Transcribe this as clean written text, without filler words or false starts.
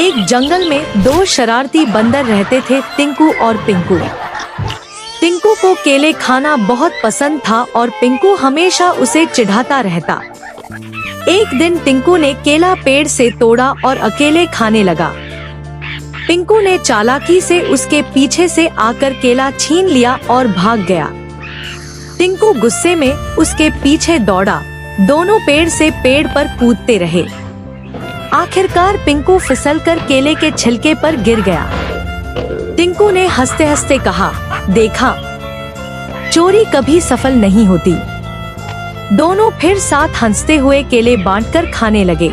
एक जंगल में दो शरारती बंदर रहते थे, टिंकू और पिंकू। टिंकू को केले खाना बहुत पसंद था और पिंकू हमेशा उसे चिढ़ाता रहता। एक दिन टिंकू ने केला पेड़ से तोड़ा और अकेले खाने लगा। पिंकू ने चालाकी से उसके पीछे से आकर केला छीन लिया और भाग गया। टिंकू गुस्से में उसके पीछे दौड़ा। दोनों पेड़ से पेड़ पर कूदते रहे। आखिरकार पिंकू फिसलकर केले के छिलके पर गिर गया। टिंकू ने हंसते हंसते कहा, देखा, चोरी कभी सफल नहीं होती। दोनों फिर साथ हंसते हुए केले बांटकर खाने लगे।